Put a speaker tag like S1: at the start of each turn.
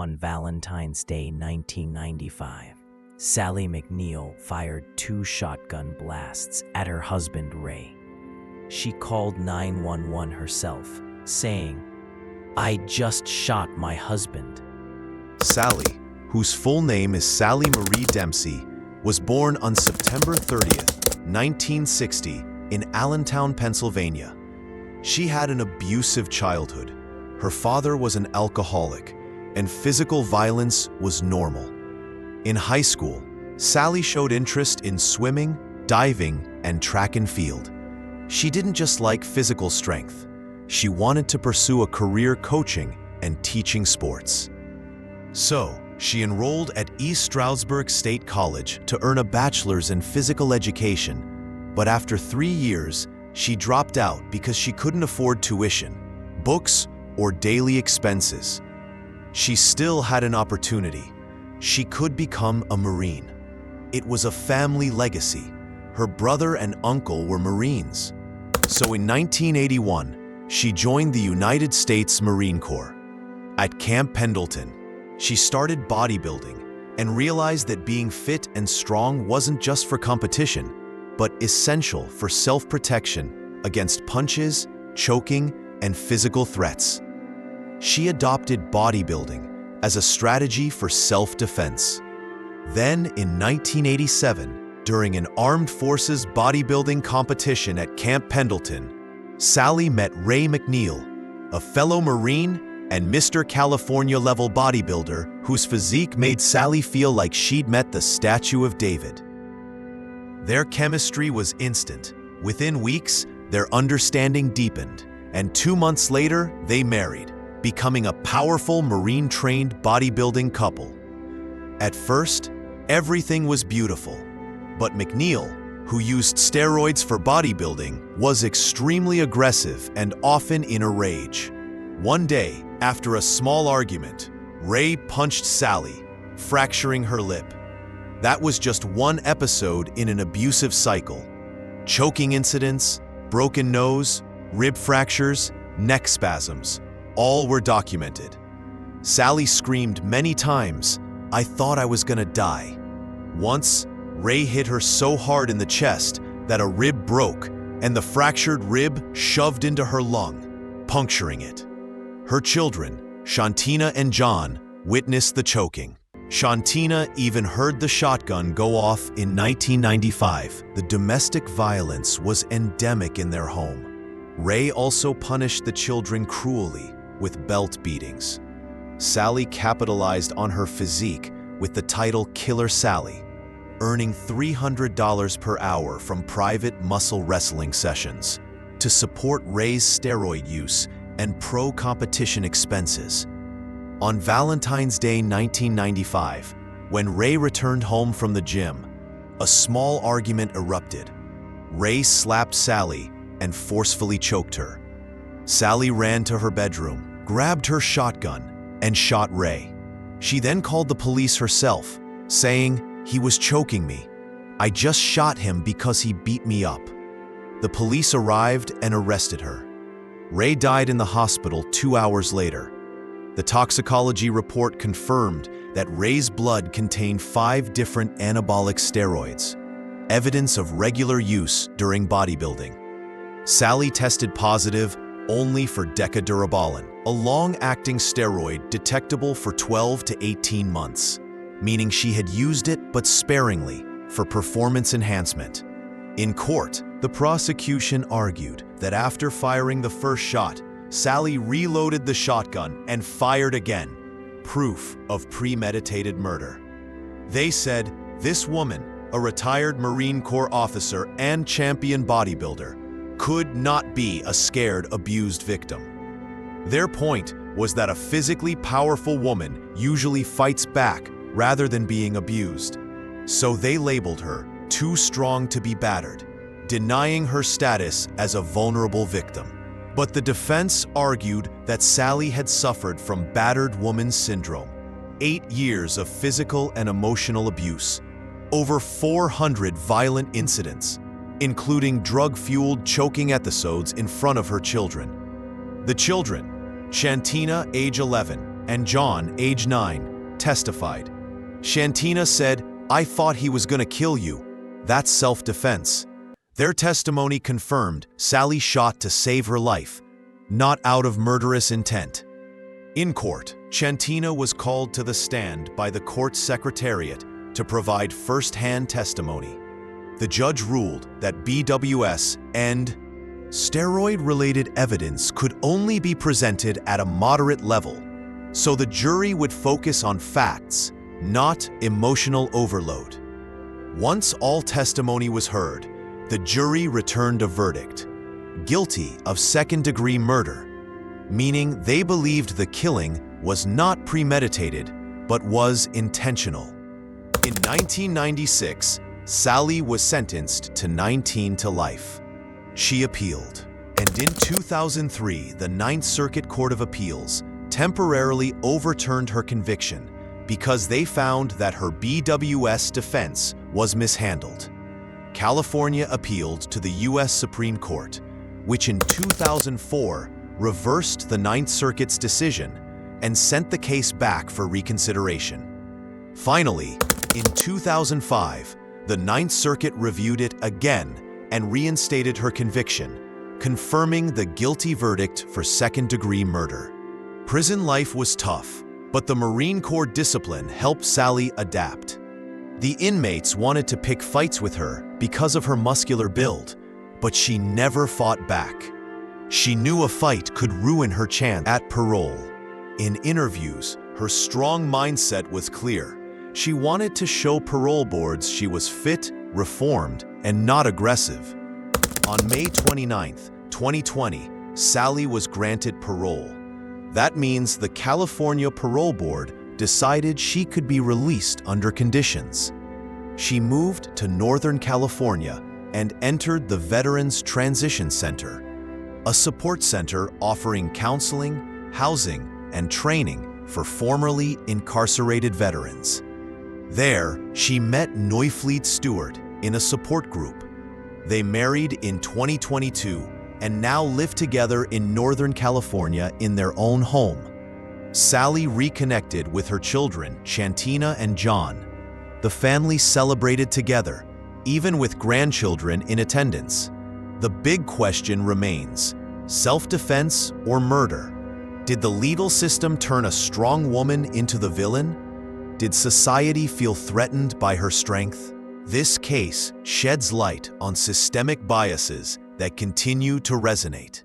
S1: On Valentine's Day 1995, Sally McNeil fired 2 shotgun blasts at her husband Ray. She called 911 herself, saying, "I just shot my husband."
S2: Sally, whose full name is Sally Marie Dempsey, was born on September 30th, 1960, in Allentown, Pennsylvania. She had an abusive childhood. Her father was an alcoholic, and physical violence was normal. In high school, Sally showed interest in swimming, diving, and track and field. She didn't just like physical strength. She wanted to pursue a career coaching and teaching sports. So, she enrolled at East Stroudsburg State College to earn a bachelor's in physical education, but after 3 years, she dropped out because she couldn't afford tuition, books, or daily expenses. She still had an opportunity. She could become a Marine. It was a family legacy. Her brother and uncle were Marines. So in 1981, she joined the United States Marine Corps. At Camp Pendleton, she started bodybuilding and realized that being fit and strong wasn't just for competition, but essential for self-protection against punches, choking, and physical threats. She adopted bodybuilding as a strategy for self-defense. Then, in 1987, during an armed forces bodybuilding competition at Camp Pendleton, Sally met Ray McNeil, a fellow Marine and Mr. California-level bodybuilder whose physique made Sally feel like she'd met the statue of David. Their chemistry was instant. Within weeks, their understanding deepened, and 2 months later, they married, becoming a powerful Marine-trained bodybuilding couple. At first, everything was beautiful, but McNeil, who used steroids for bodybuilding, was extremely aggressive and often in a rage. One day, after a small argument, Ray punched Sally, fracturing her lip. That was just one episode in an abusive cycle. Choking incidents, broken nose, rib fractures, neck spasms, all were documented. Sally screamed many times, "I thought I was gonna die." Once, Ray hit her so hard in the chest that a rib broke and the fractured rib shoved into her lung, puncturing it. Her children, Shantina and John, witnessed the choking. Shantina even heard the shotgun go off in 1995. The domestic violence was endemic in their home. Ray also punished the children cruelly with belt beatings. Sally capitalized on her physique with the title Killer Sally, earning $300 per hour from private muscle wrestling sessions to support Ray's steroid use and pro-competition expenses. On Valentine's Day 1995, when Ray returned home from the gym, a small argument erupted. Ray slapped Sally and forcefully choked her. Sally ran to her bedroom, grabbed her shotgun, and shot Ray. She then called the police herself, saying, "He was choking me. I just shot him because he beat me up." The police arrived and arrested her. Ray died in the hospital 2 hours later. The toxicology report confirmed that Ray's blood contained 5 different anabolic steroids, evidence of regular use during bodybuilding. Sally tested positive only for decadurabolin, a long-acting steroid detectable for 12 to 18 months, meaning she had used it but sparingly for performance enhancement. In court, the prosecution argued that after firing the first shot, Sally reloaded the shotgun and fired again, proof of premeditated murder. They said this woman, a retired Marine Corps officer and champion bodybuilder, could not be a scared, abused victim. Their point was that a physically powerful woman usually fights back rather than being abused. So they labeled her too strong to be battered, denying her status as a vulnerable victim. But the defense argued that Sally had suffered from battered woman syndrome, 8 years of physical and emotional abuse, over 400 violent incidents, including drug-fueled choking episodes in front of her children. The children, Shantina, age 11, and John, age 9, testified. Shantina said, "I thought he was gonna kill you. That's self-defense." Their testimony confirmed Sally shot to save her life, not out of murderous intent. In court, Shantina was called to the stand by the court secretariat to provide first-hand testimony. The judge ruled that BWS and steroid-related evidence could only be presented at a moderate level, so the jury would focus on facts, not emotional overload. Once all testimony was heard, the jury returned a verdict: guilty of second-degree murder, meaning they believed the killing was not premeditated but was intentional. In 1996, Sally was sentenced to 19 to life. She appealed, and in 2003, the Ninth Circuit Court of Appeals temporarily overturned her conviction because they found that her BWS defense was mishandled. California appealed to the U.S. Supreme Court, which in 2004 reversed the Ninth Circuit's decision and sent the case back for reconsideration. Finally, in 2005, the Ninth Circuit reviewed it again and reinstated her conviction, confirming the guilty verdict for second-degree murder. Prison life was tough, but the Marine Corps discipline helped Sally adapt. The inmates wanted to pick fights with her because of her muscular build, but she never fought back. She knew a fight could ruin her chance at parole. In interviews, her strong mindset was clear. She wanted to show parole boards she was fit, reformed, and not aggressive. On May 29, 2020, Sally was granted parole. That means the California Parole Board decided she could be released under conditions. She moved to Northern California and entered the Veterans Transition Center, a support center offering counseling, housing, and training for formerly incarcerated veterans. There, she met Neuflied Stewart in a support group. They married in 2022 and now live together in Northern California in their own home. Sally reconnected with her children, Shantina and John. The family celebrated together, even with grandchildren in attendance. The big question remains: self-defense or murder? Did the legal system turn a strong woman into the villain? Did society feel threatened by her strength? This case sheds light on systemic biases that continue to resonate.